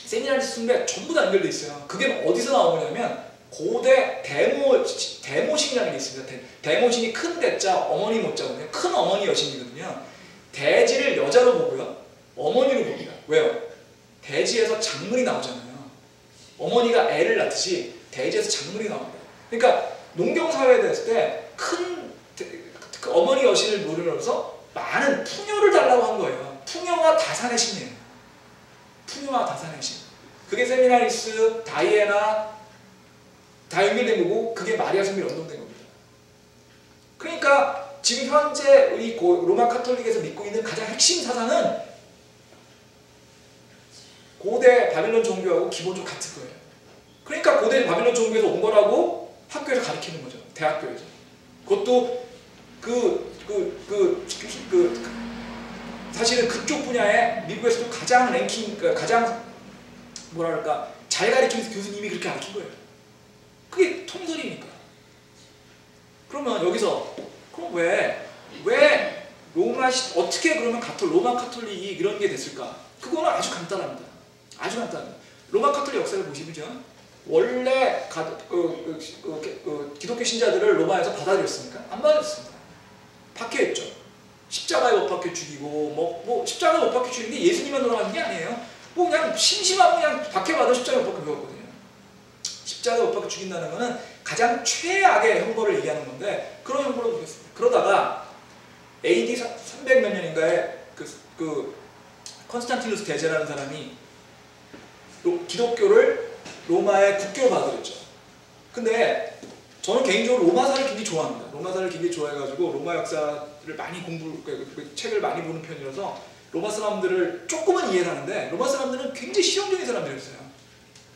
세미나리스 숭배 전부 다 연결돼 있어요. 그게 어디서 나오냐면 고대 대모신이라는 게 있습니다. 대모신이 큰 대자, 어머니 모자거든요. 큰 어머니 여신이거든요. 대지를 여자로 보고요, 어머니로 봅니다. 왜요? 대지에서 작물이 나오잖아요. 어머니가 애를 낳듯이 대지에서 작물이 나옵니다. 그러니까 농경사회에 됐을 때 그 어머니 여신을 노려서 많은 풍요를 달라고 한 거예요. 풍요와 다산의 신이에요. 풍요와 다산의 신. 그게 세미나리스, 다이애나 다 연결된 거고, 그게 마리아 숭배로 연동된 겁니다. 그러니까 지금 현재 우리 로마 카톨릭에서 믿고 있는 가장 핵심 사상은 고대 바빌론 종교하고 기본적으로 같은 거예요. 그러니까 고대 바빌론 종교에서 온 거라고 학교에서 가르치는 거죠. 대학교에서. 그것도 사실은 그쪽 분야에 미국에서도 가장 가장 뭐랄까 잘 가르치는 교수님이 그렇게 가르친 거예요. 그게 통설이니까. 그러면 여기서 그럼 왜 어떻게 그러면 로마 카톨릭이 이런 게 됐을까? 그거는 아주 간단합니다. 아주 간단합니다. 로마 카톨릭 역사를 보시면 원래 기독교 신자들을 로마에서 받아들였습니까? 안 받아들였습니다. 박해했죠. 십자가에 못 박혀 죽이고 십자가에 못 박혀 죽이는 게 예수님만 돌아가는 게 아니에요. 그냥 심심하고 그냥 박해받아 십자가에 못 박혀 죽었거든요. 십자가에 못 박혀 죽인다는 거는 가장 최악의 형벌을 얘기하는 건데 그런 형벌을 주겠습니다. 그러다가 AD 300 몇 년인가에 컨스탄티누스 대제라는 사람이 기독교를 로마의 국교로 받아들였죠. 근데 저는 개인적으로 로마사를 굉장히 좋아합니다. 로마사를 굉장히 좋아해가지고 로마 역사를 많이 책을 많이 보는 편이라서 로마 사람들을 조금은 이해를 하는데, 로마 사람들은 굉장히 실용적인 사람들이었어요.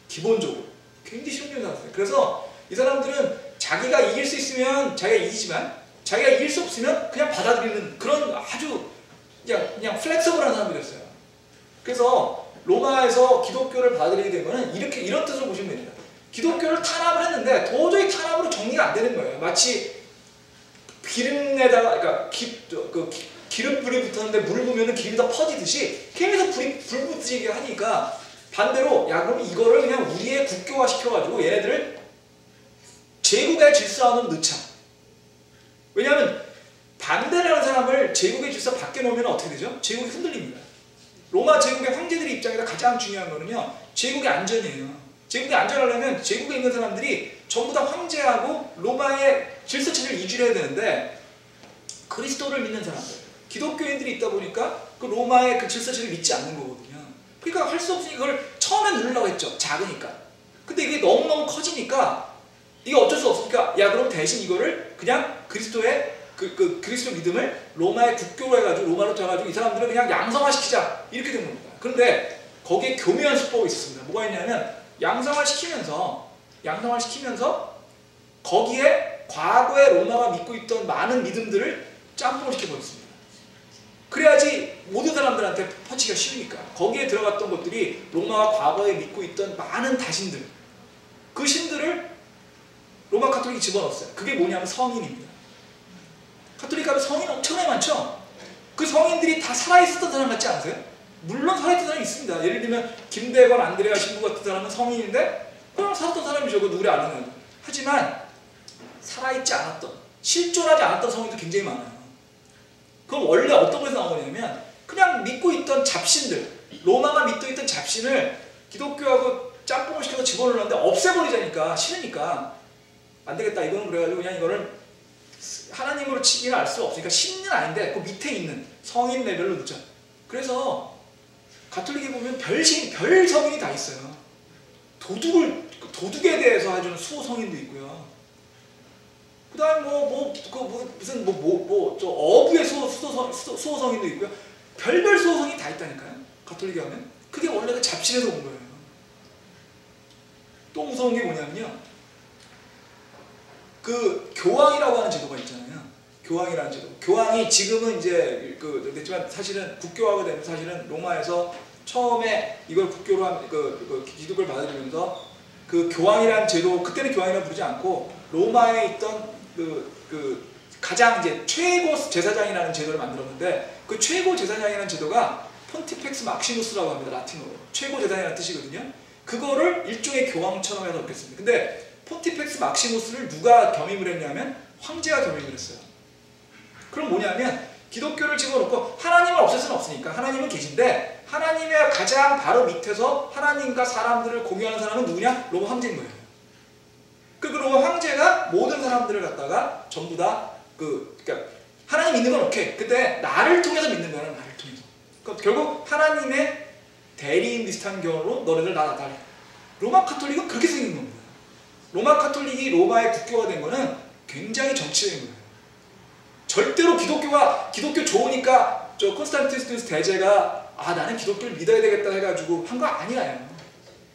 기본적으로 굉장히 실용적인 사람들. 그래서 이 사람들은 자기가 이길 수 있으면 자기가 이기지만 자기가 이길 수 없으면 그냥 받아들이는 그런 아주 그냥 플렉서블한 사람들이었어요. 그래서 로마에서 기독교를 받아들이게 된 거는 이런 뜻으로 보시면 됩니다. 기독교를 탄압을 했는데 도저히 탄압으로 정리가 안 되는 거예요. 마치 기름에다가, 그러니까 기름불이 붙었는데 물을 부으면 기름이 더 퍼지듯이 계속 불 붙이게 하니까, 반대로 야 그럼 이거를 그냥 우리의 국교화 시켜가지고 얘네들을 제국의 질서 안으로 넣자. 왜냐하면 반대를 하는 사람을 제국의 질서 밖에 놓으면 어떻게 되죠? 제국이 흔들립니다. 로마 제국의 황제들의 입장에서 가장 중요한 거는요, 제국의 안전이에요. 제국의 안전하려면 제국에 있는 사람들이 전부 다 황제하고 로마의 질서 체제를 유지해야 되는데, 그리스도를 믿는 사람들, 기독교인들이 있다 보니까 그 로마의 그 질서 체제를 믿지 않는 거거든요. 그러니까 할 수 없으니 그걸 처음에 누르려고 했죠. 작으니까. 근데 이게 너무너무 커지니까 이게 어쩔 수 없으니까 야 그럼 대신 이거를 그냥 그리스도의 그리스도 믿음을 로마의 국교로 해가지고 로마로 쳐가지고 이 사람들을 그냥 양성화시키자, 이렇게 된 겁니다. 그런데 거기에 교묘한 수법이 있었습니다. 뭐가 있냐면 양성화시키면서 거기에 과거에 로마가 믿고 있던 많은 믿음들을 짬뽕을 시켜버렸습니다. 그래야지 모든 사람들한테 퍼치기가 쉬우니까. 거기에 들어갔던 것들이 로마가 과거에 믿고 있던 많은 다신들, 그 신들을 로마 카톨릭이 집어넣었어요. 그게 뭐냐면 성인입니다. 카톨릭 가면 성인 엄청나게 많죠? 그 성인들이 다 살아있었던 사람 같지 않으세요? 물론 살아있던 사람이 있습니다. 예를 들면 김대건, 안드레아 신부 같은 사람은 성인인데 그냥 살았던 사람이죠. 그 누구리 아는 애도. 하지만 살아있지 않았던, 실존하지 않았던 성인도 굉장히 많아요. 그럼 원래 어떤 것에서 나온 거냐면 그냥 믿고 있던 잡신들, 로마가 믿고 있던 잡신을 기독교하고 짬뽕을 시켜서 집어넣었는데 없애버리자니까, 싫으니까 안 되겠다. 이거는 그래가지고 그냥 이거를 하나님으로 치기는 알 수 없으니까 신은 아닌데 그 밑에 있는 성인 레벨로 넣자. 그래서 가톨릭에 보면 별 성인이 다 있어요. 도둑에 대해서 해주는 수호 성인도 있고요. 그 다음에 저 어부의 수호 성인도 있고요. 별별 수호 성인이 다 있다니까요. 가톨릭에 하면. 그게 원래 그 잡신에서 온 거예요. 또 무서운 게 뭐냐면요, 그 교황이라고 하는 제도가 있잖아요. 교황이라는 제도. 교황이 지금은 이제 됐지만 사실은 국교화가 되면 사실은 로마에서 처음에 이걸 국교로 한 기독을 받아들이면서 그 교황이라는 제도, 그때는 교황이라고 부르지 않고 로마에 있던 가장 이제 최고 제사장이라는 제도를 만들었는데, 그 최고 제사장이라는 제도가 폰티펙스 막시무스라고 합니다. 라틴어로. 최고 제사장이라는 뜻이거든요. 그거를 일종의 교황처럼 해서 넣겠습니다. 근데 폰티펙스 막시무스를 누가 겸임을 했냐면 황제가 겸임을 했어요. 그럼 뭐냐면 기독교를 집어넣고 하나님을 없앨 수는 없으니까 하나님은 계신데, 하나님의 가장 바로 밑에서 하나님과 사람들을 공유하는 사람은 누구냐? 로마 황제인 거예요. 그 로마 황제가 모든 사람들을 갖다가 전부 다 그러니까 하나님 믿는 건 오케이. 근데 나를 통해서 믿는 거야. 나를 통해서. 그러니까 결국 하나님의 대리인 비슷한 경우로 너네들 나 달라. 로마 카톨릭은 그렇게 생긴 겁니다. 로마 카톨릭이 로마의 국교가 된 거는 굉장히 정치적인 거예요. 절대로 기독교 좋으니까 저 콘스탄티누스 대제가 나는 기독교를 믿어야 되겠다 해가지고 한 거 아니에요.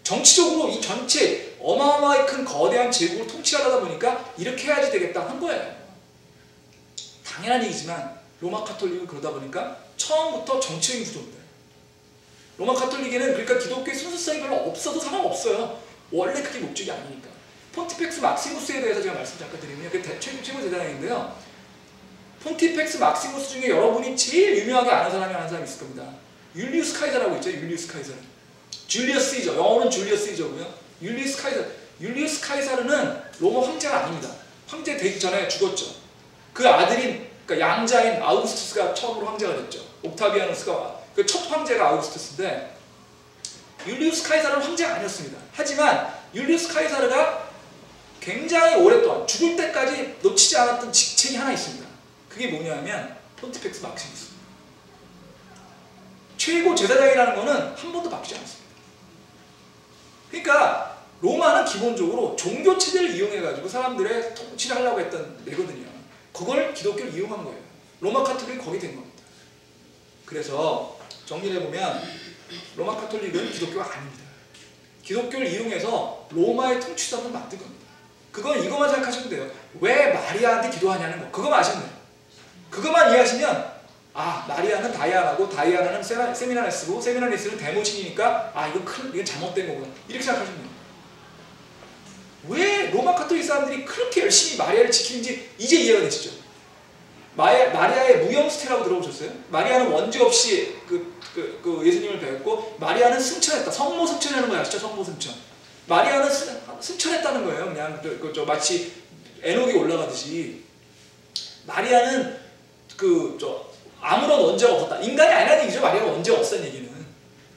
정치적으로 이 전체 어마어마하게 큰 거대한 제국을 통치하다 보니까 이렇게 해야지 되겠다 한 거예요. 당연한 얘기지만 로마 카톨릭은 그러다 보니까 처음부터 정치적인 구조입니다. 로마 카톨릭에는 그러니까 기독교의 순수성이 별로 없어도 상관없어요. 원래 그게 목적이 아니니까. 폰티펙스 막시무스에 대해서 제가 말씀 잠깐 드리면 그게 최고 제사장인데요. 폰티펙스 막시무스 중에 여러분이 제일 유명하게 아는 사람이 하는 사람이 있을 겁니다. 율리우스 카이사라고 있죠. 율리우스 카이사. 줄리어스 시저. 영어로는 줄리어스 시저고요. 율리우스 카이사. 율리우스 카이사르는 로마 황제가 아닙니다. 황제 되기 전에 죽었죠. 그 아들인 그러니까 양자인 아우구스투스가 처음으로 황제가 됐죠. 옥타비아누스가 그 첫 황제가 아우구스투스인데, 율리우스 카이사르는 황제가 아니었습니다. 하지만 율리우스 카이사르가 굉장히 오랫동안 죽을 때까지 놓치지 않았던 직책이 하나 있습니다. 그게 뭐냐면 폰티펙스 막시무스. 최고 제사장이라는 거는 한 번도 바뀌지 않았습니다. 그러니까 로마는 기본적으로 종교 체제를 이용해가지고 사람들의 통치를 하려고 했던 데거든요. 그걸 기독교를 이용한 거예요. 로마 카톨릭이 거기 된 겁니다. 그래서 정리를 해보면 로마 카톨릭은 기독교가 아닙니다. 기독교를 이용해서 로마의 통치자를 만든 겁니다. 그건 이것만 생각하시면 돼요. 왜 마리아한테 기도하냐는 거. 그거만 아시면 돼요. 그것만 이해하시면 아, 마리아는 다이아나고 다이아나는 세미나리스고 세미나리스는 대모신이니까 아, 이건 잘못된 거구나. 이렇게 생각하시면 돼요. 왜 로마 카톨릭 사람들이 그렇게 열심히 마리아를 지키는지 이제 이해가 되시죠? 마리아의 무염수태라고 들어보셨어요? 마리아는 원죄 없이 예수님을 배웠고 마리아는 승천했다. 성모 승천이라는 거 아시죠? 성모 승천. 마리아는 승천했다는 거예요. 그냥 마치 에녹이 올라가듯이. 마리아는 아무런 원죄가 없었다. 인간이 아니라는 얘기죠. 마리아가 원죄가 없었다는 얘기는.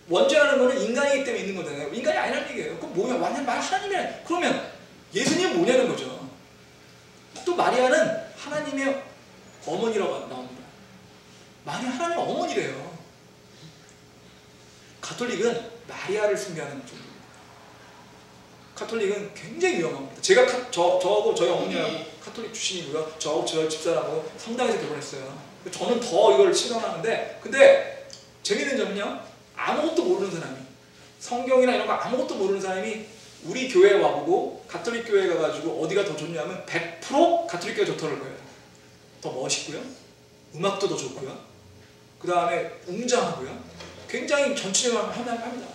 원죄라는 거는 인간이기 때문에 있는 거잖아요. 인간이 아니라는 얘기예요. 그럼 뭐냐? 완전 하나님이라. 그러면 예수님은 뭐냐는 거죠. 또 마리아는 하나님의 어머니라고 나옵니다. 마리아 하나님의 어머니래요. 가톨릭은 마리아를 숭배하는 종교입니다. 카톨릭은 굉장히 위험합니다. 제가 저하고 저희 어머니하고 카톨릭 출신이고요. 저하고 저희 집사람하고 성당에서 결혼했어요. 저는 더 이걸 실감하는데, 근데 재밌는 점은요, 아무것도 모르는 사람이, 성경이나 이런 거 아무것도 모르는 사람이 우리 교회에 와보고 가톨릭 교회에 가가지고 어디가 더 좋냐면 100% 가톨릭 교회가 좋다는 거예요. 더 멋있고요, 음악도 더 좋고요, 그 다음에 웅장하고요, 굉장히 전체적으로 합니다.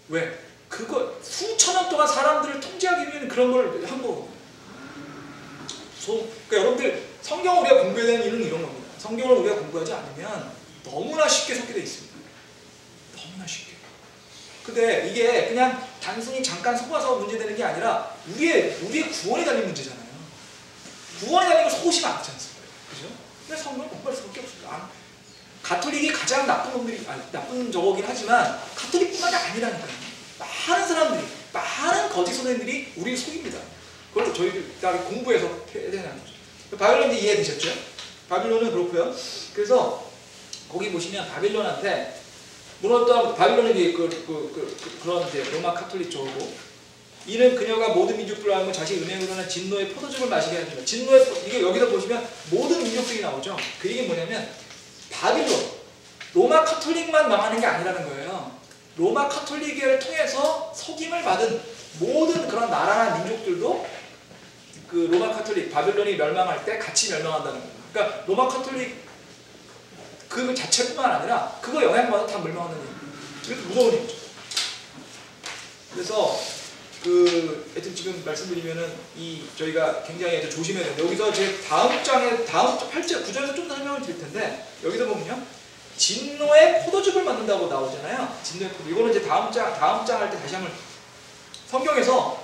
왜? 그거 수천 년 동안 사람들을 통제하기 위해 그런 걸 한 거거든요. 그러니까 여러분들 성경을 우리가 공부해야 되는 이유는 이런 겁니다. 성경을 우리가 공부하지 않으면 너무나 쉽게 섞게 돼 있습니다. 너무나 쉽게. 근데 이게 그냥 단순히 잠깐 속아서 문제되는 게 아니라 우리의 구원에 달린 문제잖아요. 구원에 달린 걸 속으시면 안 되지 않습니까? 그죠? 근데 성경을 공부할 수밖에 없습니다. 가톨릭이 가장 나쁜 저거긴 하지만 가톨릭뿐만이 아니라니까요. 많은 사람들이, 많은 거짓 선생님들이 우리를 속입니다. 그걸 저희들 공부해서 해야 되는 거죠. 바빌론 이제 이해되셨죠? 바빌론은 그렇고요. 그래서 거기 보시면 바빌론한테 물었던 바빌론이 그런 이제 로마 카톨릭 쪽이고, 이는 그녀가 모든 민족들로 하여금 자신의 은행으로는 진노의 포도즙을 마시게 해줍니다. 이게 여기서 보시면 모든 민족들이 나오죠. 그 얘기는 뭐냐면 바빌론, 로마 카톨릭만 망하는 게 아니라는 거예요. 로마 카톨릭을 통해서 속임을 받은 모든 그런 나라나 민족들도 그 로마 카톨릭, 바빌론이 멸망할 때 같이 멸망한다는 거예요. 그러니까 로마 카톨릭 그 자체뿐만 아니라 그거 영향받아 다 멸망하는 얘기예요. 그래서 무서운 얘기죠. 그래서 하여튼 지금 말씀드리면은 저희가 굉장히 조심해야 돼요. 여기서 제 다음 8절 9절에서 좀 더 설명을 드릴 텐데, 여기서 보면요, 진노의 포도즙을 만든다고 나오잖아요. 진노의 포도. 이거는 이제 다음 장 할 때 다시 한번, 성경에서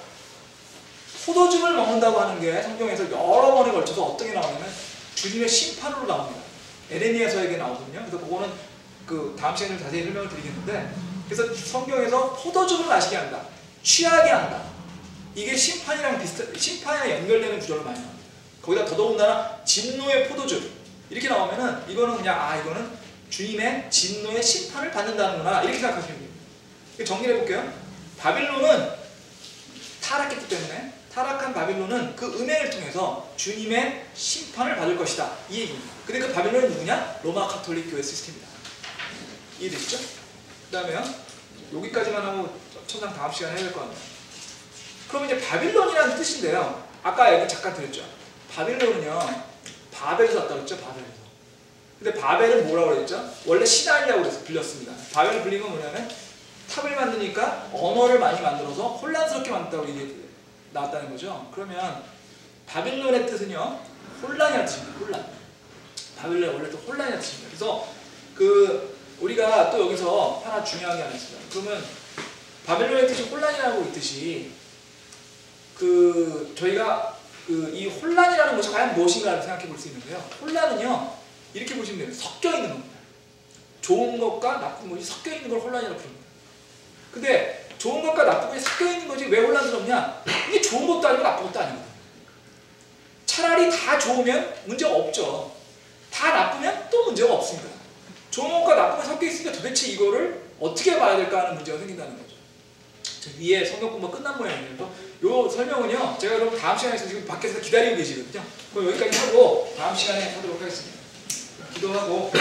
포도즙을 먹는다고 하는 게 성경에서 여러 번에 걸쳐서 어떻게 나오냐면 주님의 심판으로 나옵니다. 에레미야서에게 나오거든요. 그래서 그거는 다음 시간에 자세히 설명을 드리겠는데, 그래서 성경에서 포도즙을 마시게 한다, 취하게 한다, 이게 심판이랑 연결되는 구절로 많이 나옵니다. 거기다 더더군다나 진노의 포도즙 이렇게 나오면은 이거는 그냥 이거는 주님의 진노의 심판을 받는다는구나, 이렇게 생각하시면 됩니다. 정리를 해볼게요. 바빌론은 타락했기 때문에, 타락한 바빌론은 그 은혜를 통해서 주님의 심판을 받을 것이다, 이 얘기입니다. 근데 그 바빌론은 누구냐? 로마 카톨릭 교회 시스템이다. 이해되시죠? 그 다음에요, 여기까지만 하고 천상 다음 시간에 해야 될 것 같네요. 그럼 이제 바빌론이라는 뜻인데요, 아까 여기 잠깐 드렸죠. 바빌론은요, 바벨에서 왔다고 했죠. 바벨에서. 근데 바벨은 뭐라고 그랬죠? 원래 신앙이라고 그래서 불렸습니다. 바벨을 불린 건 뭐냐면 탑을 만드니까 언어를 많이 만들어서 혼란스럽게 만든다고 이게 나왔다는 거죠. 그러면 바빌론의 뜻은요, 혼란이라는 뜻입니다. 혼란. 바빌론이 원래 또 혼란이라는 뜻입니다. 그래서 우리가 또 여기서 하나 중요한 게 하나 있습니다. 그러면 바빌론의 뜻이 혼란이라고 있듯이 저희가 이 혼란이라는 것이 과연 무엇인가를 생각해 볼 수 있는데요. 혼란은요, 이렇게 보시면 돼요. 섞여 있는 겁니다. 좋은 것과 나쁜 것이 섞여 있는 걸 혼란이라고 부릅니다. 근데 좋은 것과 나쁜 것이 섞여 있는 것이 왜 혼란스럽냐? 이게 좋은 것도 아니고 나쁜 것도 아니거든요. 차라리 다 좋으면 문제가 없죠. 다 나쁘면 또 문제가 없습니다. 좋은 것과 나쁜 게 섞여 있으니까 도대체 이거를 어떻게 봐야 될까 하는 문제가 생긴다는 거죠. 저 위에 성경 공부 끝난 모양이에요. 요 설명은요, 제가 그럼 다음 시간에서 지금 밖에서 기다리고 계시거든요. 그럼 여기까지 하고 다음 시간에 하도록 하겠습니다. 기도하고